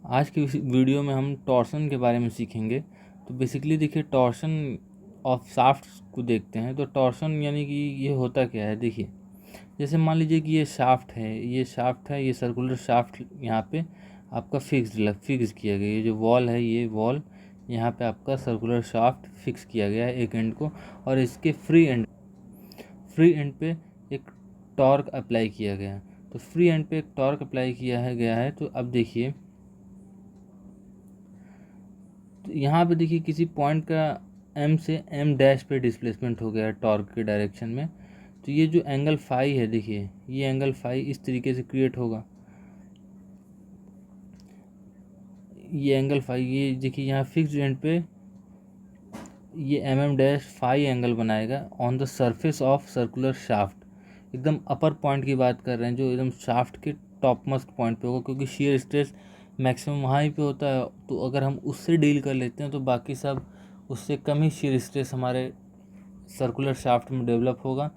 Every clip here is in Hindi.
आज की इस वीडियो में हम टॉर्सन के बारे में सीखेंगे। तो बेसिकली देखिए, टॉर्सन ऑफ शाफ्ट्स को देखते हैं। तो टॉर्सन यानी कि ये होता क्या है, देखिए जैसे मान लीजिए कि ये शाफ्ट है, ये सर्कुलर शाफ्ट यहाँ पे आपका फिक्स किया गया है। ये जो वॉल है, ये वॉल यहाँ पे आपका सर्कुलर शाफ्ट फिक्स किया गया है एक एंड को, और इसके फ्री एंड पे एक टॉर्क अप्लाई किया गया है। तो फ्री एंड पे एक टॉर्क अप्लाई गया है। तो अब देखिए, तो यहाँ पे देखिए किसी पॉइंट का एम से एम डैश पे डिस्प्लेसमेंट हो गया है टॉर्क के डायरेक्शन में। तो ये जो एंगल फाई है, देखिए ये एंगल फाई इस तरीके से क्रिएट होगा। ये एंगल फाई, ये देखिए यहाँ फिक्स्ड एंड पे ये एम डैश फाई एंगल बनाएगा on the surface of circular shaft. एकदम अपर पॉइंट की बात कर रहे हैं, जो एकदम शाफ्ट के टॉप मोस्ट पॉइंट पे होगा, क्योंकि शियर स्ट्रेस मैक्सिमम वहाँ ही पे होता है। तो अगर हम उससे डील कर लेते हैं तो बाकी सब उससे कम ही शियर स्ट्रेस हमारे सर्कुलर शाफ्ट में डेवलप होगा।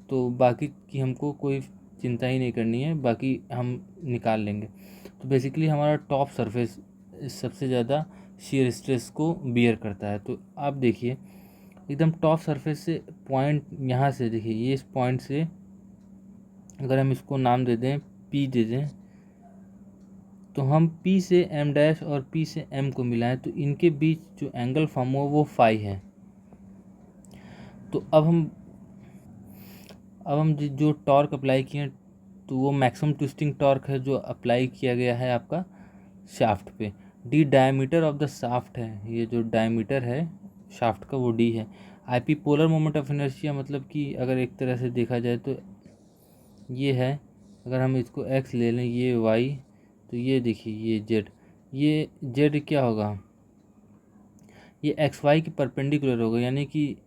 तो बाकी की हमको कोई चिंता ही नहीं करनी है, बाकी हम निकाल लेंगे। तो बेसिकली हमारा टॉप सरफेस सबसे ज़्यादा शियर स्ट्रेस को बियर करता है। तो आप देखिए एकदम टॉप सरफेस से पॉइंट यहाँ से, देखिए ये इस पॉइंट से अगर हम इसको नाम दे दें, पी दे दें, तो हम P से M डैश और P से M को मिलाएं तो इनके बीच जो एंगल फॉर्म हुआ वो फाई है। तो अब हम जो टॉर्क अप्लाई किए तो वो मैक्सिमम ट्विस्टिंग टॉर्क है जो अप्लाई किया गया है आपका शाफ्ट पे। D diameter of the shaft है, ये जो डायमीटर है शाफ्ट का वो डी है। IP polar moment of inertia, मतलब कि अगर एक तरह से देखा जाए तो ये है, अगर हम इसको एक्स ले लें, ये वाई, तो ये देखिए ये जेड क्या होगा, ये एक्स वाई की परपेंडिकुलर होगा। यानी कि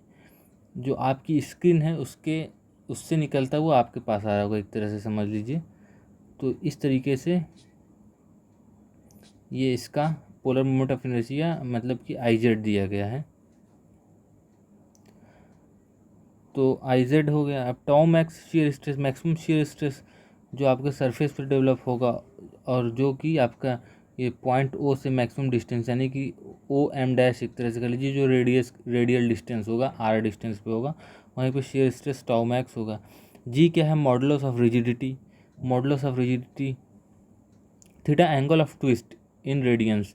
जो आपकी स्क्रीन है उससे निकलता हुआ आपके पास आ रहा होगा, एक तरह से समझ लीजिए। तो इस तरीके से ये इसका पोलर मोमेंट ऑफ इनर्शिया मतलब कि आई जेड दिया गया है। तो आई जेड हो गया। अब tau max shear stress, maximum shear stress जो आपके सरफेस पर डेवलप होगा, और जो कि आपका ये पॉइंट ओ से मैक्सिमम डिस्टेंस यानी कि ओ एम डैश एक तरह से कर लीजिए, जो रेडियल डिस्टेंस होगा, आर डिस्टेंस पे होगा, वहीं पे शियर स्ट्रेस टाउ मैक्स होगा। जी क्या है, modulus of rigidity. Theta angle of twist in radiance,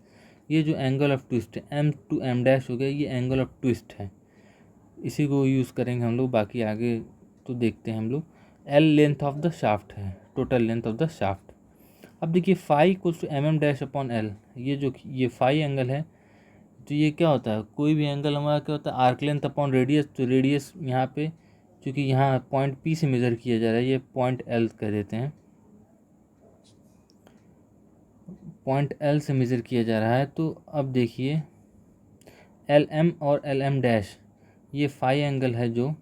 ये जो एंगल ऑफ ट्विस्ट है एम टू एम डैश हो गया, ये एंगल ऑफ ट्विस्ट है, इसी को यूज़ करेंगे हम लोग। बाकी आगे तो देखते हैं हम लोग। L length of the shaft है, total length of the shaft. अब देखिए phi equals to M dash upon L, ये फाई एंगल है। तो ये क्या होता है, कोई भी एंगल हमारा क्या होता है, आर्क लेंथ अपॉन रेडियस। तो रेडियस यहाँ पे चूँकि यहाँ पॉइंट पी से मेज़र किया जा रहा है, ये पॉइंट एल कह देते हैं, पॉइंट एल से मेज़र किया जा रहा है। तो अब देखिए एल एम और एल एम डैश, ये फाई एंगल है जो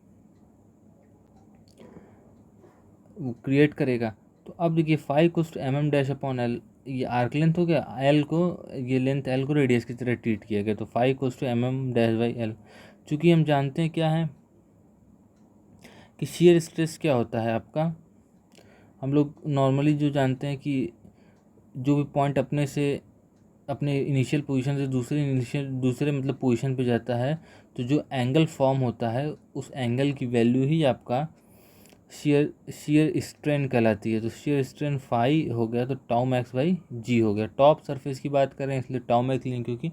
वो क्रिएट करेगा। तो अब देखिए phi equals to M dash upon L, ये आर्क लेंथ हो गया, एल को, ये लेंथ एल को रेडियस की तरह ट्रीट किया गया। तो phi equals to M dash by L. चूँकि हम जानते हैं क्या है कि शियर स्ट्रेस क्या होता है आपका, हम लोग नॉर्मली जो जानते हैं कि जो भी पॉइंट अपने इनिशियल पोजीशन से दूसरे मतलब पोजीशन पे जाता है, तो जो एंगल फॉर्म होता है उस एंगल की वैल्यू ही आपका शियर स्ट्रेन कहलाती है। तो शियर स्ट्रेन फाई हो गया, तो टाउ मैक्स बाई जी हो गया। टॉप सरफेस की बात करें इसलिए टाउ मैक्स लें, क्योंकि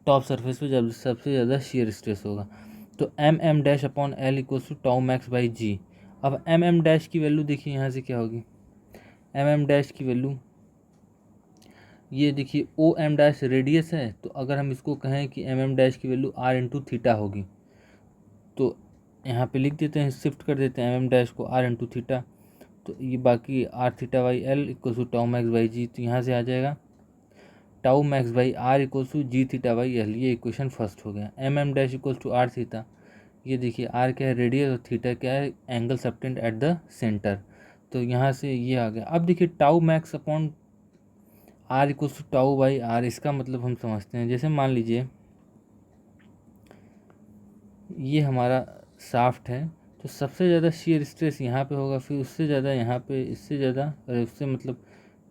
टॉप सरफेस पे जब सबसे ज़्यादा शियर स्ट्रेस होगा। तो M dash upon L equals to tau max by G. अब एम डैश की वैल्यू देखिए यहाँ से क्या होगी, एम डैश की वैल्यू ये देखिए ओ एम डैश रेडियस है। तो अगर हम इसको कहें कि एम डैश की वैल्यू आर इंटू थीटा होगी, तो यहाँ पे लिख देते हैं, शिफ्ट कर देते हैं एम डैश को आर इंटू थीटा। तो ये बाकी R theta by L equal to tau max by G. तो यहाँ से आ जाएगा tau max by R equal to G theta by L. ये इक्वेशन फर्स्ट हो गया। M dash equal to R theta, ये देखिए आर क्या है, रेडियस, और थीटा क्या है, angle subtended at the centre. तो यहाँ से ये आ गया। अब देखिए tau max upon R equal to tau by R, इसका मतलब हम समझते हैं। जैसे मान लीजिए ये हमारा शाफ्ट है, तो सबसे ज़्यादा शियर स्ट्रेस यहाँ पे होगा, फिर उससे ज़्यादा यहाँ पे, इससे ज़्यादा, और उससे मतलब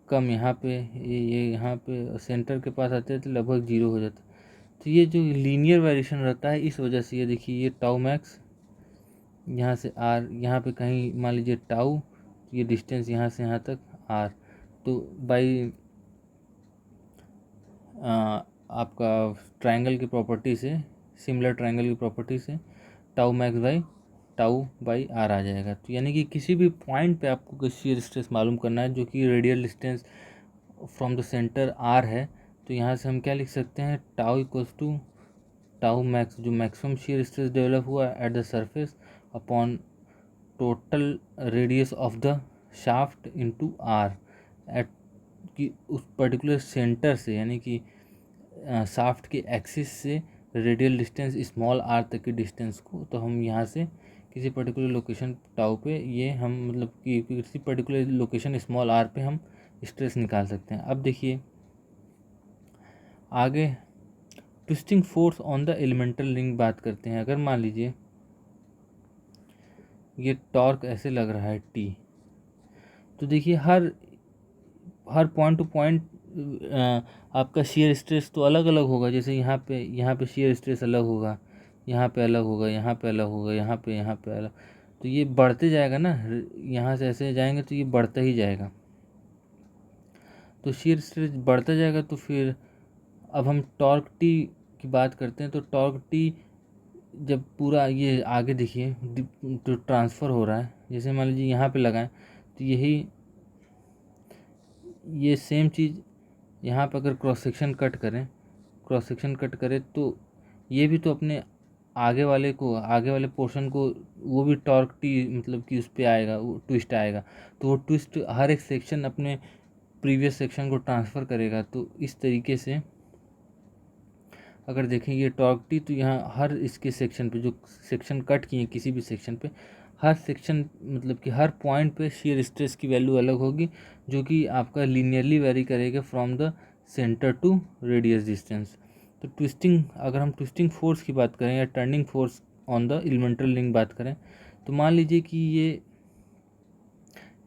कम यहाँ पे, ये यहाँ पे सेंटर के पास आते हैं तो लगभग 0 हो जाता है। तो ये जो लीनियर वेरिएशन रहता है इस वजह से, ये देखिए ये टाउ मैक्स यहाँ से आर, यहाँ पे कहीं मान लीजिए टाउ, ये डिस्टेंस यहाँ से यहाँ तक आर, तो बाई आपका ट्रायंगल की प्रॉपर्टी से, सिमिलर ट्रायंगल की प्रॉपर्टी से tau max by tau by R आ जाएगा। तो यानी कि किसी भी पॉइंट पे आपको शियर स्ट्रेस मालूम करना है जो कि radial distance from the centre R है, तो यहाँ से हम क्या लिख सकते हैं, tau equals to tau max जो मैक्सिमम शियर स्ट्रेस डेवलप हुआ at the surface upon total radius of the shaft into R at, कि उस पर्टिकुलर सेंटर से यानी कि शाफ्ट के एक्सिस से रेडियल डिस्टेंस स्मॉल आर तक की डिस्टेंस को, तो हम यहाँ से किसी पर्टिकुलर लोकेशन टाउ पे ये हम मतलब कि किसी पर्टिकुलर लोकेशन स्मॉल आर पे हम स्ट्रेस निकाल सकते हैं। अब देखिए आगे twisting force on the elemental ring बात करते हैं। अगर मान लीजिए ये टॉर्क ऐसे लग रहा है टी, तो देखिए हर पॉइंट टू पॉइंट आपका शियर स्ट्रेस तो अलग अलग होगा। जैसे यहाँ पे शियर स्ट्रेस अलग होगा, यहाँ पे अलग होगा, यहाँ पे अलग होगा, यहाँ पे अलग, तो ये बढ़ते जाएगा ना, यहाँ से ऐसे जाएंगे तो ये बढ़ता ही जाएगा, तो शियर स्ट्रेस बढ़ता जाएगा। तो फिर अब हम टॉर्क टी की बात करते हैं, तो टॉर्क टी जब पूरा ये आगे देखिए तो ट्रांसफ़र हो रहा है, जैसे मान लीजिए यहाँ पे लगाएं तो यही ये सेम चीज़ यहाँ पर अगर क्रॉस सेक्शन कट करें तो ये भी तो अपने आगे वाले पोर्शन को वो भी टॉर्क टी मतलब कि उस पर आएगा, वो ट्विस्ट आएगा, तो वो ट्विस्ट हर एक सेक्शन अपने प्रीवियस सेक्शन को ट्रांसफ़र करेगा। तो इस तरीके से अगर देखें ये टॉर्क टी, तो यहाँ हर इसके सेक्शन पे जो सेक्शन कट किए किसी भी सेक्शन पे, हर सेक्शन मतलब कि हर पॉइंट पे शियर स्ट्रेस की वैल्यू अलग होगी, जो कि आपका लीनियरली वेरी करेगा from the centre to radius distance. तो अगर हम ट्विस्टिंग फोर्स की बात करें या turning force on the elemental ring बात करें, तो मान लीजिए कि ये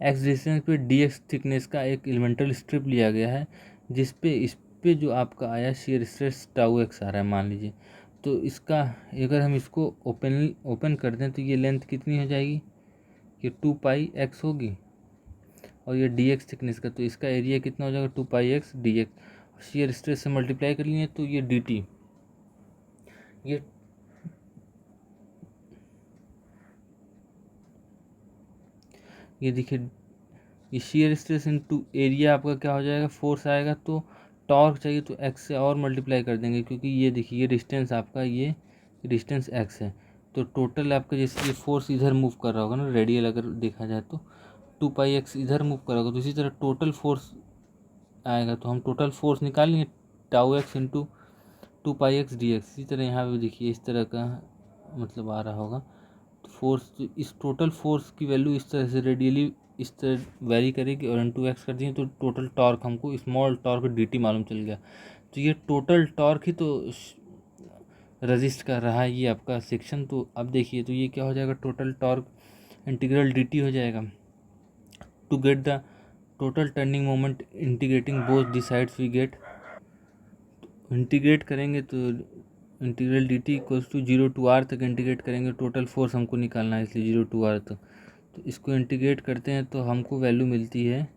एक्स डिस्टेंस पे डी एक्स थिकनेस का एक एलिमेंटल स्ट्रिप लिया गया है, जिस पे इस पे जो आपका आया शियर स्ट्रेस टाउ एक्स आ रहा है मान लीजिए, तो इसका अगर हम इसको ओपन कर दें तो ये लेंथ कितनी हो जाएगी, ये 2πx होगी, और ये डी एक्स थिकनेस का, तो इसका एरिया कितना हो जाएगा 2πx D x, shear stress से मल्टीप्लाई कर लिए तो ये डी टी, ये देखिए ये शियर स्ट्रेस इनटू एरिया आपका क्या हो जाएगा, फोर्स आएगा, तो टॉर्क चाहिए तो एक्स से और मल्टीप्लाई कर देंगे, क्योंकि ये देखिए ये डिस्टेंस आपका ये डिस्टेंस एक्स है, तो टोटल आपका जैसे ये फोर्स इधर मूव कर रहा होगा ना रेडियल, अगर देखा जाए तो 2πx इधर मूव कर रहा होगा, तो इसी तरह टोटल फोर्स आएगा, तो हम टोटल फोर्स निकाल लेंगे tau x into 2πx D x. इसी तरह यहाँ पे देखिए इस तरह का मतलब आ रहा होगा, तो फोर्स इस टोटल फोर्स की वैल्यू इस तरह से रेडियली इस तरह वेरी करेगी, और इंटू एक्स कर दिए तो टोटल टॉर्क हमको स्मॉल टॉर्क डी टी मालूम चल गया। तो ये टोटल टॉर्क ही तो रजिस्ट कर रहा है ये आपका सेक्शन। तो अब देखिए तो ये क्या हो जाएगा, total torque integral D T हो जाएगा। To get the total turning moment integrating both the sides we get, integrate करेंगे तो integral D T equals to 0 to R तक इंटीग्रेट करेंगे, टोटल फोर्स हमको निकालना है इसलिए 0 टू आर तक, तो इसको इंटीग्रेट करते हैं तो हमको वैल्यू मिलती है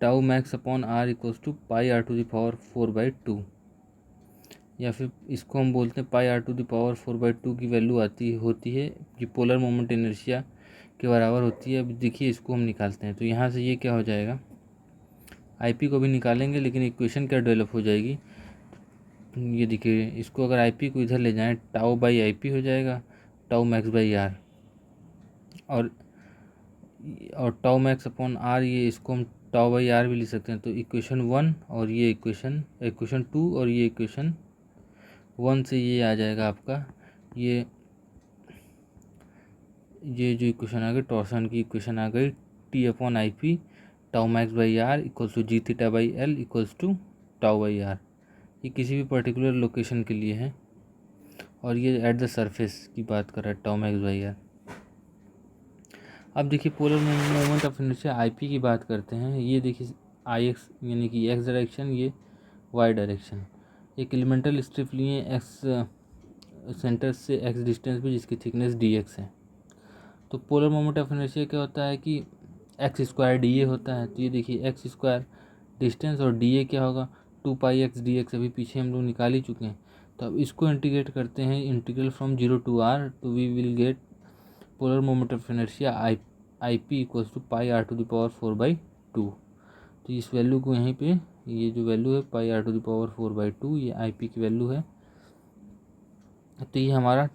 tau max upon R equals to pi R to the power 4/2, या फिर इसको हम बोलते हैं pi R to the power 4/2 की वैल्यू होती है कि पोलर मोमेंट इनर्शिया के बराबर होती है। अब देखिए इसको हम निकालते हैं तो यहाँ से ये क्या हो जाएगा, आईपी को भी निकालेंगे लेकिन इक्वेशन क्या डेवलप हो जाएगी, ये देखिए इसको अगर आईपी को इधर ले जाएं टाउ बाई आईपी हो जाएगा टाउ मैक्स बाई आर, और टाउ मैक्स अपॉन आर, ये इसको हम टाउ बाई आर भी लिख सकते हैं। तो इक्वेशन 1 और ये इक्वेशन 2 और ये इक्वेशन 1 से ये आ जाएगा आपका ये जो इक्वेशन आ गई टॉर्सन की इक्वेशन आ गई, T upon I P tau max by R equals to G theta by L equals to tau by R. ये किसी भी पर्टिकुलर लोकेशन के लिए है, और ये एट द सरफेस की बात कर रहा है टाउ मैक्स बाई आर। अब देखिए polar moment of inertia IP की बात करते हैं। ये देखिए आई एक्स यानी कि एक्स डायरेक्शन, ये वाई डायरेक्शन। एक एलिमेंटल स्ट्रिप लिए एक्स सेंटर से एक्स डिस्टेंस पे जिसकी थिकनेस डी एक्स है। तो पोलर मोमेंट ऑफ इनर्शिया क्या होता है कि एक्स स्क्वायर डी ए होता है। तो ये देखिए एक्स स्क्वायर डिस्टेंस और डी ए क्या होगा 2πx dx, अभी पीछे हम लोग निकाल ही चुके हैं। तो अब इसको इंटीग्रेट करते हैं, इंटीग्रल फ्रॉम 0 to r, तो we will get polar moment of inertia I P equals to pi R to the power 4/2। तो इस वैल्यू को यहीं पे, ये जो वैल्यू है पाई आर टू द पावर 4/2, ये आई पी की वैल्यू है। तो ये हमारा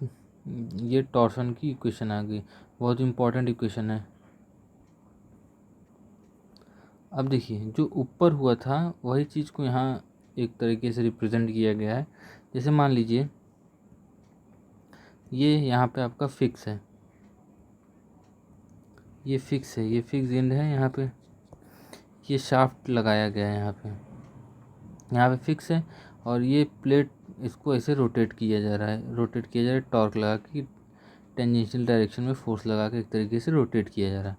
ये टॉर्सन की इक्वेशन आ गई, बहुत इंपॉर्टेंट इक्वेशन है। अब देखिए जो ऊपर हुआ था वही चीज़ को यहाँ एक तरीके से रिप्रेजेंट किया गया है। जैसे मान लीजिए ये यहाँ पे आपका फिक्स है, ये फिक्स है, ये फिक्स एंड है, यहाँ पे ये शाफ्ट लगाया गया है, यहाँ पे फिक्स है। और ये प्लेट इसको ऐसे रोटेट किया जा रहा है, टॉर्क लगा के, टेंजेंशियल डायरेक्शन में फोर्स लगा के एक तरीके से रोटेट किया जा रहा है।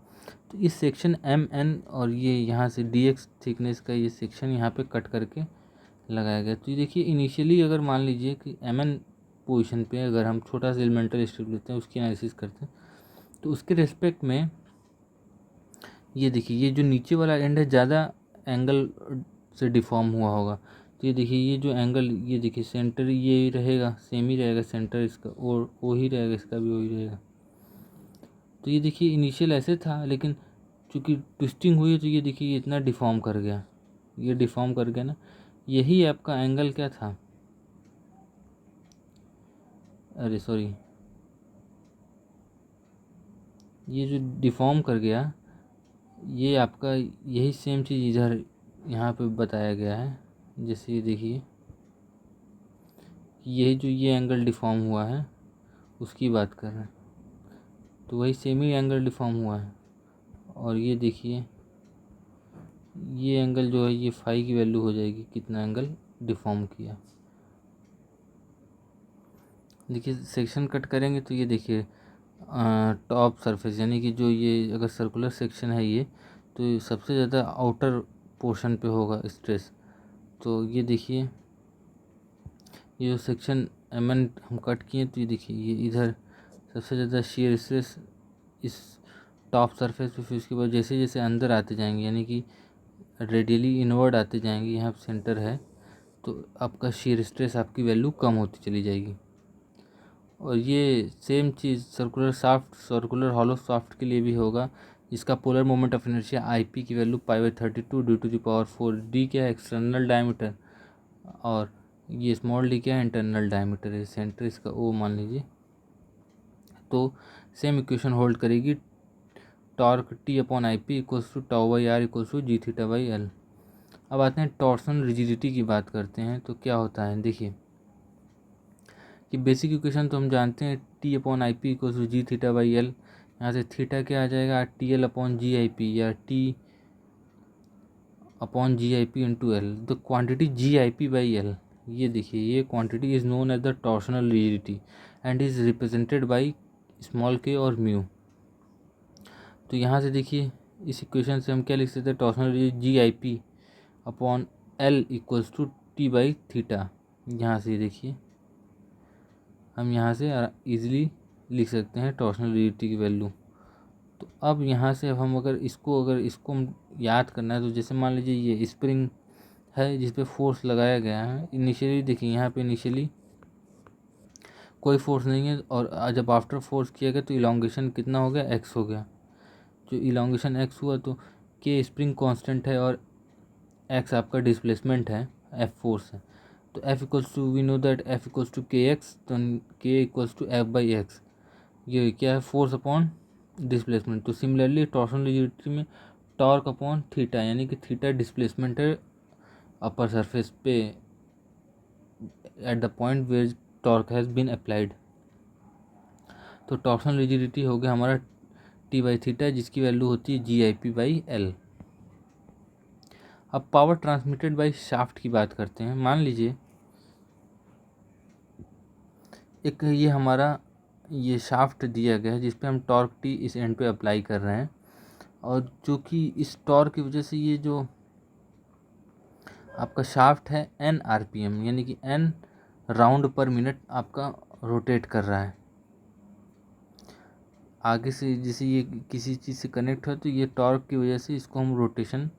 तो इस सेक्शन एम एन और ये यहाँ से डी एक्स थिकनेस का ये सेक्शन यहाँ पे कट करके लगाया गया। तो ये देखिए इनिशियली अगर मान लीजिए कि एम एन पोजिशन पे अगर हम छोटा सा एलिमेंटल स्ट्रिप लेते हैं, उसकी एनालिसिस करते हैं, तो उसके रेस्पेक्ट में ये देखिए ये जो नीचे वाला एंड है ज़्यादा एंगल से डिफॉर्म हुआ होगा। तो ये देखिए ये जो एंगल, ये देखिए सेंटर ये रहेगा, सेम ही रहेगा सेंटर इसका, और वो ही रहेगा, इसका भी वही रहेगा। तो ये देखिए इनिशियल ऐसे था, लेकिन चूँकि ट्विस्टिंग हुई तो ये देखिए ये इतना डिफॉर्म कर गया, ये डिफॉर्म कर गया ना। यही आपका एंगल क्या था, अरे सॉरी, ये जो डिफॉर्म कर गया ये आपका यही सेम चीज़ इधर यहाँ पे बताया गया है। जैसे ये देखिए यही जो ये एंगल डिफॉर्म हुआ है उसकी बात कर रहे हैं, तो वही सेम ही एंगल डिफॉर्म हुआ है। और ये देखिए ये एंगल जो है ये फाई की वैल्यू हो जाएगी, कितना एंगल डिफॉर्म किया। देखिए सेक्शन कट करेंगे तो ये देखिए टॉप सरफेस यानी कि जो ये अगर सर्कुलर सेक्शन है ये, तो सबसे ज़्यादा आउटर पोर्शन पे होगा स्ट्रेस। तो ये देखिए ये जो सेक्शन एम एन हम कट किए, तो ये देखिए ये इधर सबसे ज़्यादा शेयर स्ट्रेस इस टॉप सरफेस पे, फिर उसके बाद जैसे जैसे अंदर आते जाएंगे यानी कि रेडियली इनवर्ड आते जाएंगे, यहाँ सेंटर है, तो आपका शेयर स्ट्रेस आपकी वैल्यू कम होती चली जाएगी। और ये सेम चीज़ सर्कुलर हॉलो शाफ्ट के लिए भी होगा। इसका polar moment of inertia I P की value π/32 due to the power 4। D क्या है एक्सटर्नल डायमीटर, और ये स्मॉल डी क्या है इंटरनल डायमीटर है, सेंटर इसका ओ मान लीजिए। तो सेम इक्वेशन होल्ड करेगी, torque T/IP equals to τ/r equals to g θ/l। अब आते हैं टॉर्सन रिजिडिटी की बात करते हैं। तो क्या होता है देखिए कि बेसिक इक्वेशन तो हम जानते हैं T/IP equals to g θ/l। यहाँ से थीटा क्या आ जाएगा TL/GIP या T/GIP into L. The quantity GIP/L, ये देखिए ये quantity is known as the torsional rigidity and is represented by small k और म्यू। तो यहाँ से देखिए इस इक्वेशन से हम क्या लिख सकते हैं, torsional rigidity GIP/L equals to T/θ। यहाँ से देखिए हम यहाँ से इजीली लिख सकते हैं टॉर्सनल रिजिडिटी की वैल्यू। तो अब यहाँ से अब हम अगर इसको हम याद करना है, तो जैसे मान लीजिए ये स्प्रिंग है जिस पे फोर्स लगाया गया है। इनिशियली देखिए यहाँ पे इनिशियली कोई फोर्स नहीं है, और जब आफ्टर फोर्स किया गया तो इलोंगेशन कितना हो गया, एक्स हो गया। जो इलोंगेशन एक्स हुआ तो के स्प्रिंग कांस्टेंट है और एक्स आपका डिस्प्लेसमेंट है, एफ फोर्स है। तो F equals to we know that F equals to K X, तो के इक्वल्स टू F/x। ये क्या है फोर्स अपॉन डिस्प्लेसमेंट। तो सिमिलरली टॉर्सनल रिजिडिटी में टॉर्क अपॉन थीटा, यानी कि थीटा डिस्प्लेसमेंट है अपर सरफेस पे at the point where torque has been applied. तो टॉर्सनल रिजिडिटी हो गया हमारा T/θ, जिसकी वैल्यू होती है GIP/L। अब पावर ट्रांसमिटेड बाय शाफ्ट की बात करते हैं। मान लीजिए एक ये हमारा ये शाफ्ट दिया गया है जिस पे हम टॉर्क टी इस एंड पे अप्लाई कर रहे हैं, और जो कि इस टॉर्क की वजह से ये जो आपका शाफ्ट है n RPM यानी कि n राउंड पर मिनट आपका रोटेट कर रहा है। आगे से जैसे ये किसी चीज़ से कनेक्ट हो तो ये टॉर्क की वजह से इसको हम रोटेशन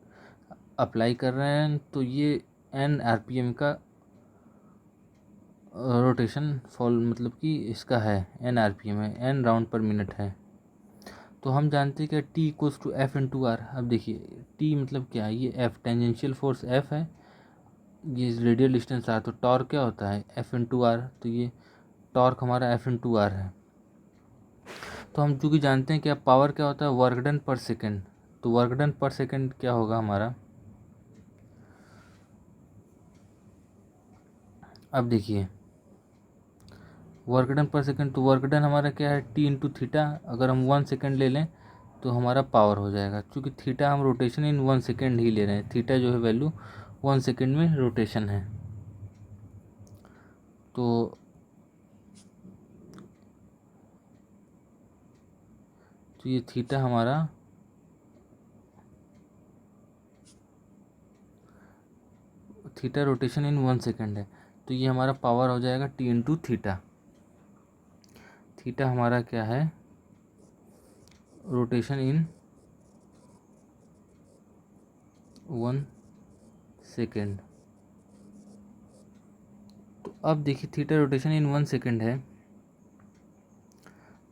अप्लाई कर रहे हैं, तो ये n RPM का रोटेशन फॉल मतलब कि इसका है n RPM है, n राउंड पर मिनट है। तो हम जानते हैं कि T equals to F into R. अब देखिए T मतलब क्या है, ये F टेंजेंशियल फोर्स F है, ये रेडियल डिस्टेंस आर, तो टॉर्क क्या होता है F इंटू आर, तो ये टॉर्क हमारा F इंटू आर है। तो हम चूँकि जानते हैं कि अब पावर क्या होता है वर्क डन पर सेकेंड, तो वर्क डन पर सेकेंड क्या होगा हमारा, अब देखिए वर्क डन पर सेकेंड, तो वर्क डन हमारा क्या है टी इंटू थीटा, अगर हम 1 सेकेंड ले लें तो हमारा पावर हो जाएगा, क्योंकि थीटा हम रोटेशन इन 1 सेकेंड ही ले रहे हैं, थीटा जो है वैल्यू 1 सेकेंड में रोटेशन है। तो ये थीटा हमारा थीटा रोटेशन इन 1 सेकेंड है, तो ये हमारा पावर हो जाएगा टी इंटू थीटा। थीटा हमारा क्या है रोटेशन इन 1 सेकेंड। तो अब देखिए थीटा रोटेशन इन 1 सेकेंड है,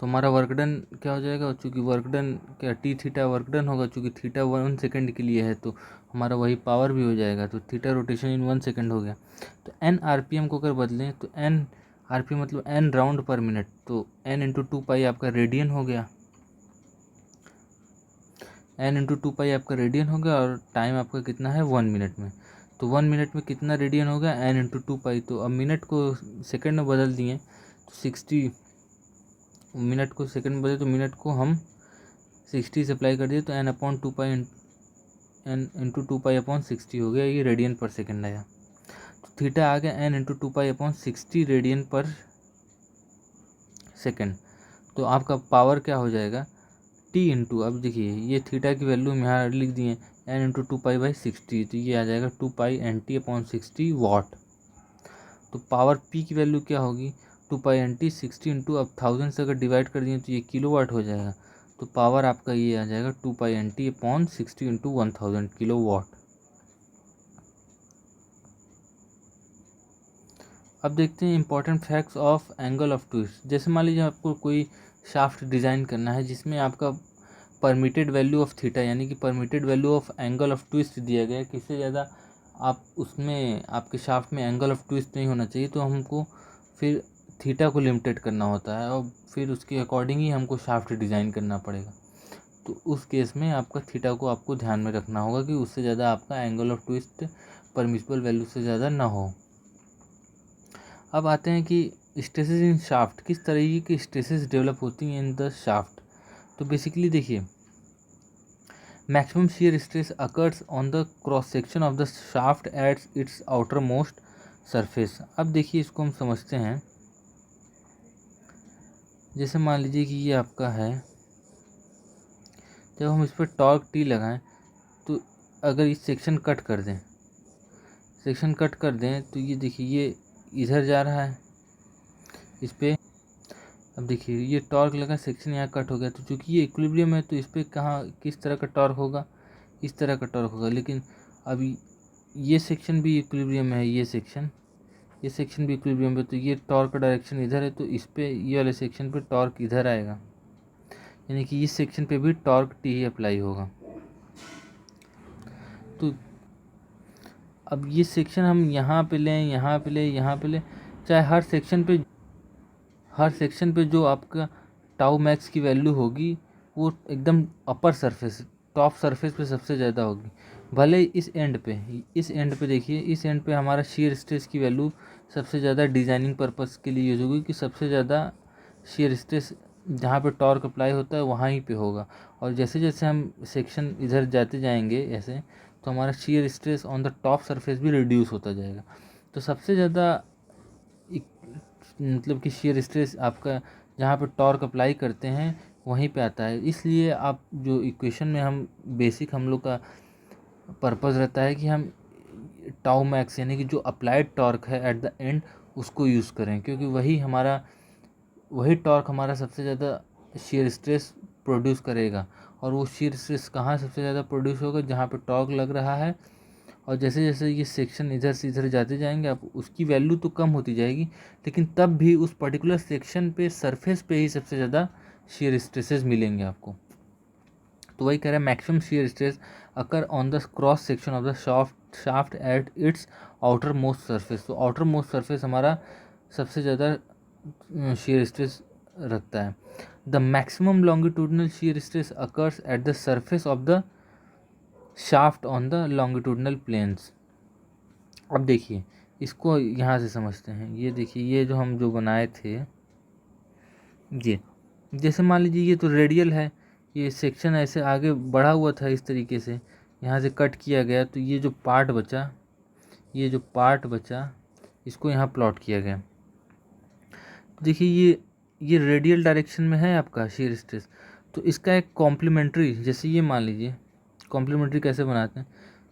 तो हमारा वर्क डन क्या हो जाएगा, चूँकि वर्क डन क्या टी थीटा वर्क डन होगा, चूँकि थीटा 1 सेकेंड के लिए है तो हमारा वही पावर भी हो जाएगा, तो थीटा रोटेशन इन 1 सेकेंड हो गया। तो n RPM को अगर बदलें तो n RPM मतलब n राउंड पर मिनट, तो n इंटू 2 पाई आपका रेडियन हो गया, n इंटू 2 पाई आपका रेडियन हो गया, और टाइम आपका कितना है 1 मिनट में। तो 1 मिनट में कितना रेडियन हो गया n इंटू 2 पाई, तो अब मिनट को सेकेंड में बदल दिए तो 60, मिनट को सेकंड में बदले तो मिनट को हम 60 से अप्लाई कर दिए तो n अपॉन 2 पाई n इंटू 2 पाई अपॉन 60 हो गया, ये रेडियन पर सेकंड आया। तो थीटा आ गया n into 2 pi upon 60 radian पर सेकंड। तो आपका पावर क्या हो जाएगा t इंटू, अब देखिए ये थीटा की वैल्यू हम यहाँ लिख दिए n इंटू 2 पाई/60, तो ये आ जाएगा 2 पाई NT अपॉन 60 वाट। तो पावर P की वैल्यू क्या होगी 2 पाई NT 60 इंटू, अब 1000 से अगर डिवाइड कर दिए तो ये किलो वाट हो जाएगा, तो पावर आपका ये आ जाएगा 2 pi NT upon 60 into 1000 kilowatt. अब देखते हैं important facts of angle of twist. जैसे मान लीजिए आपको कोई शाफ्ट डिज़ाइन करना है जिसमें आपका परमिटेड वैल्यू ऑफ थीटा यानी कि permitted value of angle of twist दिया गया है, किससे ज़्यादा आप उसमें आपके शाफ्ट में एंगल ऑफ ट्विस्ट नहीं होना चाहिए, तो हमको फिर थीटा को लिमिटेड करना होता है और फिर उसके अकॉर्डिंग ही हमको शाफ्ट डिज़ाइन करना पड़ेगा। तो उस केस में आपका थीटा को आपको ध्यान में रखना होगा कि उससे ज़्यादा आपका angle of twist permissible value से ज़्यादा ना हो। अब आते हैं कि स्ट्रेसेस इन शाफ्ट, किस तरीके की स्ट्रेसेस डेवलप होती हैं इन द शाफ्ट। तो बेसिकली देखिए maximum shear stress occurs on the cross section of the shaft at its outermost surface। अब देखिए इसको हम समझते हैं, जैसे मान लीजिए कि ये आपका है, जब हम इस पर टॉर्क टी लगाएं तो अगर इस सेक्शन कट कर दें, तो ये देखिए ये इधर जा रहा है इस पर। अब देखिए ये टॉर्क लगा, सेक्शन यहाँ कट हो गया, तो चूँकि ये इक्विलिब्रियम है तो इस पर कहाँ किस तरह का टॉर्क होगा, इस तरह का टॉर्क होगा। लेकिन अभी ये सेक्शन भी इक्विलिब्रियम है, ये सेक्शन भी इक्विलिब्रियम है, तो ये टॉर्क का डायरेक्शन इधर है, तो इस पे ये वाले सेक्शन पे टॉर्क इधर आएगा, यानी कि इस सेक्शन पे भी टॉर्क टी ही अप्लाई होगा। तो अब ये सेक्शन हम यहाँ पे लें, यहाँ पे लें, चाहे हर सेक्शन पे जो आपका टाउ मैक्स की वैल्यू होगी वो एकदम अपर सरफेस टॉप सरफेस पे सबसे ज़्यादा होगी। भले इस एंड पे देखिए, इस एंड पे हमारा shear स्ट्रेस की वैल्यू सबसे ज़्यादा डिज़ाइनिंग पर्पस के लिए यूज होगी कि सबसे ज़्यादा shear स्ट्रेस जहाँ पे टॉर्क अप्लाई होता है वहाँ ही पे होगा। और जैसे जैसे हम सेक्शन इधर जाते जाएंगे ऐसे, तो हमारा shear stress on the top surface भी रिड्यूस होता जाएगा। तो सबसे ज़्यादा मतलब कि shear स्ट्रेस आपका जहाँ पे टॉर्क अप्लाई करते हैं वहीं पे आता है। इसलिए आप जो इक्वेशन में हम बेसिक हम लोग का पर्पज़ रहता है कि हम टाउ मैक्स यानी कि जो अप्लाइड टॉर्क है एट द एंड उसको यूज़ करें, क्योंकि वही टॉर्क हमारा सबसे ज़्यादा shear स्ट्रेस प्रोड्यूस करेगा। और वो shear स्ट्रेस कहाँ सबसे ज़्यादा प्रोड्यूस होगा, जहाँ पे टॉर्क लग रहा है। और जैसे जैसे ये सेक्शन इधर से इधर जाते जाएंगे आप उसकी वैल्यू तो कम होती जाएगी, लेकिन तब भी उस पर्टिकुलर सेक्शन पे सरफेस पे ही सबसे ज़्यादा shear स्ट्रेसेस मिलेंगे आपको। तो वही कह रहा है maximum shear stress occur on the cross section of the shaft at its outer most surface. तो आउटर मोस्ट सरफेस हमारा सबसे ज़्यादा shear स्ट्रेस रखता है। The maximum longitudinal shear stress occurs at the surface of the shaft on the longitudinal planes. अब देखिए इसको यहाँ से समझते हैं। ये देखिए ये जो हम जो बनाए थे, ये जैसे मान लीजिए ये तो रेडियल है, ये सेक्शन ऐसे आगे बढ़ा हुआ था इस तरीके से, यहाँ से कट किया गया, तो ये जो पार्ट बचा इसको यहाँ प्लॉट किया गया। तो देखिए ये रेडियल डायरेक्शन में है आपका shear स्ट्रेस, तो इसका एक कॉम्प्लीमेंट्री, जैसे ये मान लीजिए कॉम्प्लीमेंट्री कैसे बनाते हैं,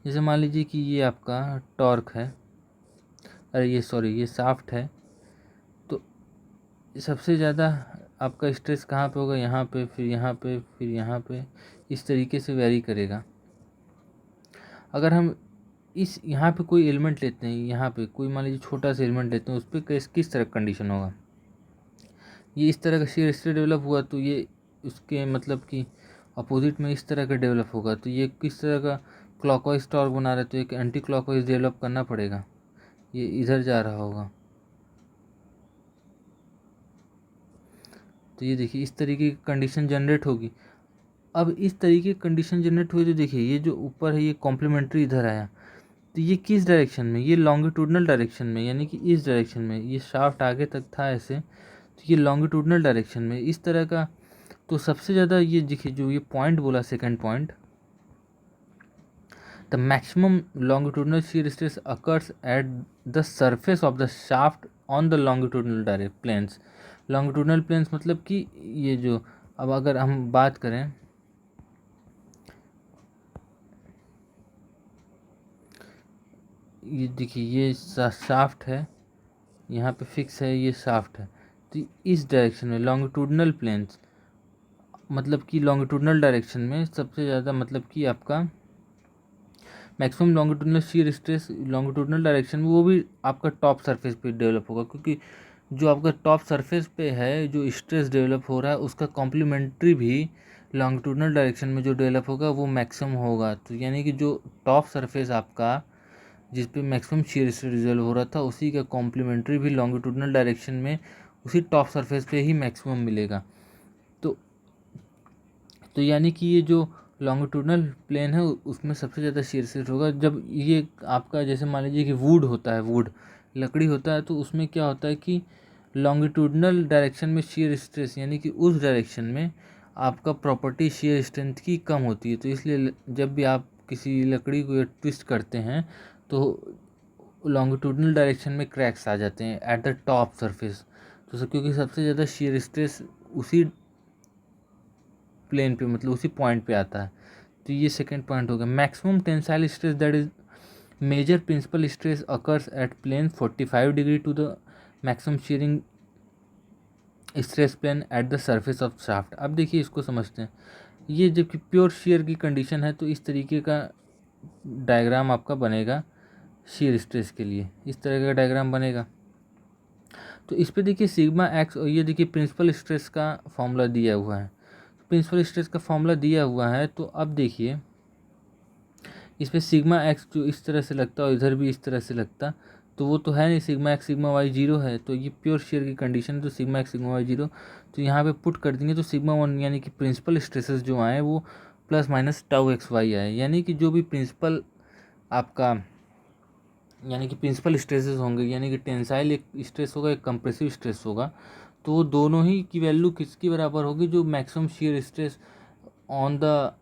जैसे मान लीजिए कि ये आपका टॉर्क है, अरे ये शाफ्ट है, तो सबसे ज़्यादा आपका स्ट्रेस कहाँ पे होगा, यहाँ पे, फिर यहाँ पे, फिर यहाँ पे, इस तरीके से वेरी करेगा। अगर हम इस यहाँ पे कोई एलिमेंट लेते हैं, यहाँ पे कोई मान लीजिए छोटा सा एलिमेंट लेते हैं, उस पर किस तरह कंडीशन होगा, ये इस तरह का shear स्ट्रेस डेवलप हुआ, तो ये उसके मतलब कि अपोजिट में इस तरह का डेवलप होगा, तो ये किस तरह का क्लॉकवाइज टॉर्क बना रहे, तो एक एंटी क्लॉकवाइज डेवलप करना पड़ेगा, ये इधर जा रहा होगा। तो ये देखिए इस तरीके की कंडीशन जनरेट होगी। अब इस तरीके की कंडीशन जनरेट हुई तो देखिए ये जो ऊपर है ये कॉम्प्लीमेंट्री इधर आया, तो ये किस डायरेक्शन में, ये लॉन्गिट्यूडनल डायरेक्शन में, यानी कि इस डायरेक्शन में, ये शाफ्ट आगे तक था ऐसे, तो ये लॉन्गिट्यूडनल डायरेक्शन में इस तरह का। तो सबसे ज़्यादा ये देखिए जो ये पॉइंट बोला second point, the maximum longitudinal shear stress occurs at the surface of the shaft on the longitudinal direct planes. Longitudinal planes मतलब कि ये जो, अब अगर हम बात करें, ये देखिए ये शाफ्ट है, यहाँ पे फिक्स है, ये शाफ्ट है, तो इस डायरेक्शन में लॉन्गिट्यूडनल प्लेन्स मतलब कि लॉन्गिट्यूडनल डायरेक्शन में सबसे ज़्यादा मतलब कि आपका maximum longitudinal shear stress longitudinal direction में, वो भी आपका टॉप सरफेस पे डेवलप होगा, क्योंकि जो आपका टॉप सरफेस पे है जो स्ट्रेस डेवलप हो रहा है उसका कॉम्प्लीमेंट्री भी लॉन्गिट्यूडनल डायरेक्शन में जो डेवलप होगा वो मैक्सिमम होगा। तो यानी कि जो टॉप सरफेस आपका जिस पे मैक्सिमम shear स्ट्रेस डेवलप हो रहा था उसी का कॉम्प्लीमेंट्री भी लॉन्गिट्यूडनल डायरेक्शन में उसी टॉप सरफेस पे ही मैक्सिमम मिलेगा। तो यानी कि ये जो लॉन्गिट्यूडनल प्लेन है उसमें सबसे ज़्यादा shear स्ट्रेस होगा। जब ये आपका जैसे मान लीजिए कि वुड होता है, वुड लकड़ी होता है, तो उसमें क्या होता है कि लॉन्गिट्यूडनल डायरेक्शन में shear स्ट्रेस यानी कि उस डायरेक्शन में आपका प्रॉपर्टी shear स्ट्रेंथ की कम होती है। तो इसलिए जब भी आप किसी लकड़ी को ट्विस्ट करते हैं तो लॉन्गिट्यूडनल डायरेक्शन में क्रैक्स आ जाते हैं एट द टॉप सरफेस। तो क्योंकि सबसे ज़्यादा shear स्ट्रेस उसी प्लेन पे मतलब उसी पॉइंट पे आता है। तो ये सेकंड पॉइंट हो गया। Maximum tensile stress that is major principal stress occurs at plane 45 degree to the maximum shearing stress plane at the surface of shaft. अब देखिए इसको समझते हैं। ये जबकि प्योर शेयर की कंडीशन है तो इस तरीके का डायग्राम आपका बनेगा shear स्ट्रेस के लिए, इस तरह का डायग्राम बनेगा। तो इस पे देखिए सिग्मा एक्स, और ये देखिए प्रिंसिपल स्ट्रेस का फॉर्मूला दिया हुआ है। प्रिंसिपल स्ट्रेस का फॉर्मूला दिया हुआ है, तो अब देखिए इस पे सिग्मा एक्स जो इस तरह से लगता है और इधर भी इस तरह से लगता, तो वो तो है नहीं, sigma X sigma Y zero है, तो ये प्योर शेयर की कंडीशन है, तो sigma X sigma Y zero. तो यहाँ पे पुट कर देंगे तो सिग्मा वन यानी कि प्रिंसिपल स्ट्रेसेस जो आए वो plus minus tau X Y आए, यानी कि जो भी प्रिंसिपल आपका यानी कि प्रिंसिपल स्ट्रेसेस होंगे, यानी कि टेंसाइल एक स्ट्रेस होगा, एक कंप्रेसिव स्ट्रेस होगा, तो वो दोनों ही की वैल्यू किसकी बराबर होगी, जो maximum shear stress on the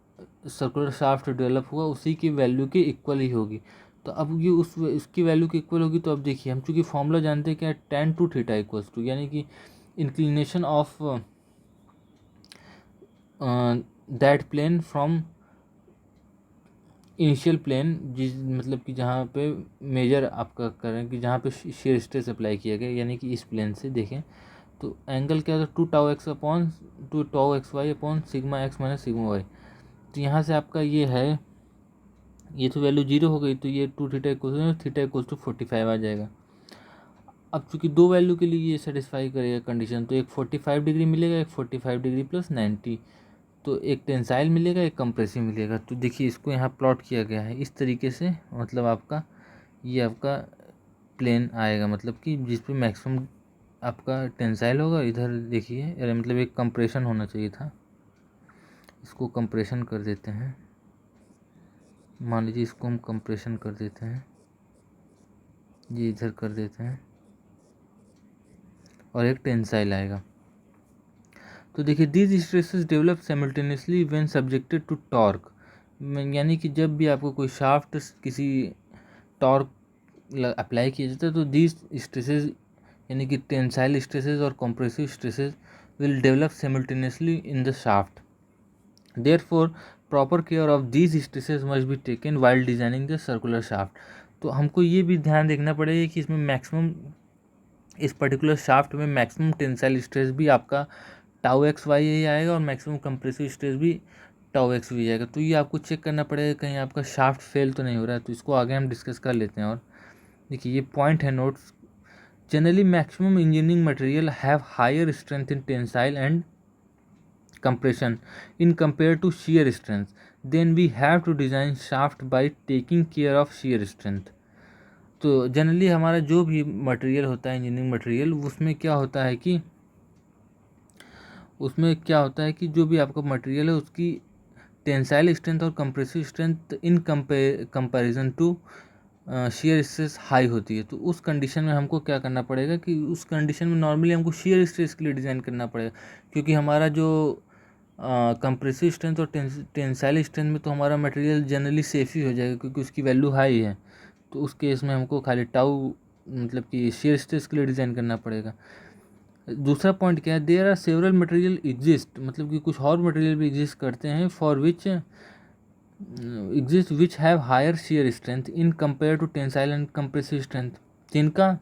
circular shaft develop हुआ उसी की वैल्यू के इक्वल ही होगी। तो अब ये उसकी वैल्यू के इक्वल होगी, तो अब देखिए हम चूँकि फॉर्मूला जानते हैं क्या, tan two theta equals to, यानी कि inclination of that plane from initial plane, जिस मतलब कि जहाँ पे मेजर आपका करें कि जहाँ पे शेयर स्ट्रेस अप्लाई किया गया, यानी कि इस प्लेन से देखें तो एंगल क्या होता है 2 tau X upon sigma X minus sigma Y. तो यहाँ से आपका ये है, ये तो वैल्यू 0 हो गई, तो ये 2 थीटा इक्वल टू 45 आ जाएगा। अब चूंकि दो वैल्यू के लिए ये सेटिस्फाई करेगा कंडीशन, तो एक 45 डिग्री मिलेगा, एक 45 डिग्री प्लस 90, तो एक टेंसाइल मिलेगा, एक कंप्रेसिव मिलेगा। तो देखिए इसको यहाँ प्लॉट किया गया है इस तरीके से, मतलब आपका ये आपका प्लेन आएगा, मतलब कि जिस पे मैक्सिमम आपका टेंसाइल होगा। इधर देखिए, अरे मतलब एक कंप्रेशन होना चाहिए था, इसको कंप्रेशन कर देते हैं, मान लीजिए इसको हम कंप्रेशन कर देते हैं, ये इधर कर देते हैं, और एक टेंसाइल आएगा। तो देखिए these stresses develop simultaneously when subjected to torque, यानी कि जब भी आपको कोई शाफ्ट किसी टॉर्क अप्लाई किया जाता है तो दीज स्ट्रेसेस यानी कि टेंसाइल स्ट्रेसेस और compressive stresses will develop simultaneously in the shaft. Therefore proper care of these stresses must be taken while designing the circular shaft. तो हमको ये भी ध्यान देखना पड़ेगा कि इसमें मैक्सिमम, इस पर्टिकुलर शाफ्ट में मैक्सिमम टेंसाइल स्ट्रेस भी आपका टाउ एक्स वाई ही आएगा, और मैक्सिमम कंप्रेसिव स्ट्रेस भी टाउ एक्स भी आएगा। तो ये आपको चेक करना पड़ेगा कहीं आपका शाफ्ट फेल तो नहीं हो रहा है। तो इसको आगे हम डिस्कस कर लेते हैं। और देखिए ये पॉइंट है notes, generally maximum engineering material have higher strength in tensile and compression in compared to shear strength, then we have to design shaft by taking care of shear strength। तो जनरली हमारा जो भी मटेरियल होता है इंजीनियरिंग मटेरियल, उसमें क्या होता है कि जो भी आपका मटेरियल है उसकी टेंसाइल स्ट्रेंथ और compressive strength in comparison to shear stress high होती है। तो उस कंडीशन में हमको क्या करना पड़ेगा कि उस कंडीशन में नॉर्मली हमको शेयर स्ट्रेस के लिए डिज़ाइन करना पड़ेगा, क्योंकि हमारा जो कंप्रेसिव स्ट्रेंथ और टेंसाइल स्ट्रेंथ में तो हमारा मटेरियल जनरली सेफ ही हो जाएगा, क्योंकि उसकी वैल्यू हाई है। तो उस केस में हमको खाली टाउ मतलब कि शेयर स्ट्रेस के लिए डिज़ाइन करना पड़ेगा। दूसरा पॉइंट क्या है, there are several material exist, मतलब कि कुछ और मटेरियल भी एग्जिस्ट करते हैं for which have higher shear strength in compare to tensile and compressive strength, जिनका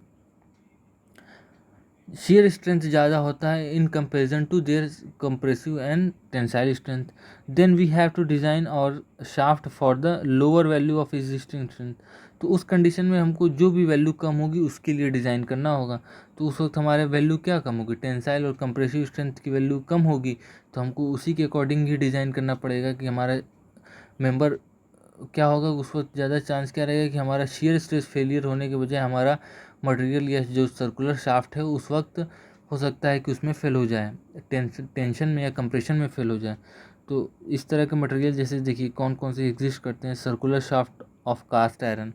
शेयर स्ट्रेंथ ज़्यादा होता है in comparison to their compressive and tensile strength. Then we have to design our shaft for the lower value of existing strength. तो उस कंडीशन में हमको जो भी वैल्यू कम होगी उसके लिए डिज़ाइन करना होगा। तो उस वक्त हमारे वैल्यू क्या कम होगी, टेंसाइल और कंप्रेसिव स्ट्रेंथ की वैल्यू कम होगी, तो हमको उसी के अकॉर्डिंग ही डिज़ाइन करना पड़ेगा कि हमारा मेंबर क्या होगा। उस वक्त ज़्यादा चांस क्या रहेगा कि हमारा शेयर स्ट्रेस फेलियर होने के बजाय हमारा मटेरियल या जो सर्कुलर शाफ्ट है उस वक्त हो सकता है कि उसमें फेल हो जाए, टेंशन में या कंप्रेशन में फेल हो जाए। तो इस तरह के मटेरियल जैसे देखिए कौन कौन से एग्जिस्ट करते हैं, circular shaft of cast iron,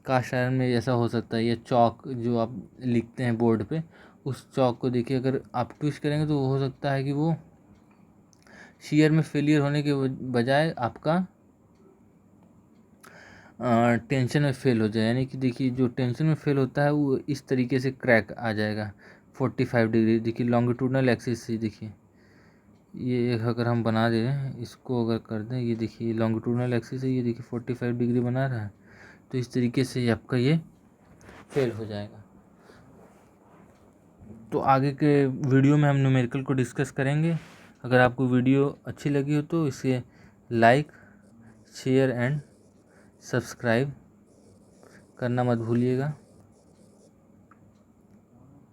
cast iron में ऐसा हो सकता है, या चौक जो आप लिखते हैं बोर्ड पे, उस चौक को देखिए अगर आप ट्विस्ट करेंगे तो हो सकता है कि वो शेयर में फेलियर होने के बजाय आपका टेंशन में फेल हो जाए। यानी कि देखिए जो टेंशन में फेल होता है वो इस तरीके से क्रैक आ जाएगा 45 डिग्री। देखिए लॉन्गिट्यूडनल एक्सिस से, देखिए ये अगर हम बना दें इसको, अगर कर दें, ये देखिए लॉन्गिट्यूडनल एक्सिस है, ये देखिए 45 डिग्री बना रहा है, तो इस तरीके से आपका ये फेल हो जाएगा। तो आगे के वीडियो में हम न्यूमेरिकल को डिस्कस करेंगे। अगर आपको वीडियो अच्छी लगी हो तो इसे लाइक, शेयर एंड सब्सक्राइब करना मत भूलिएगा।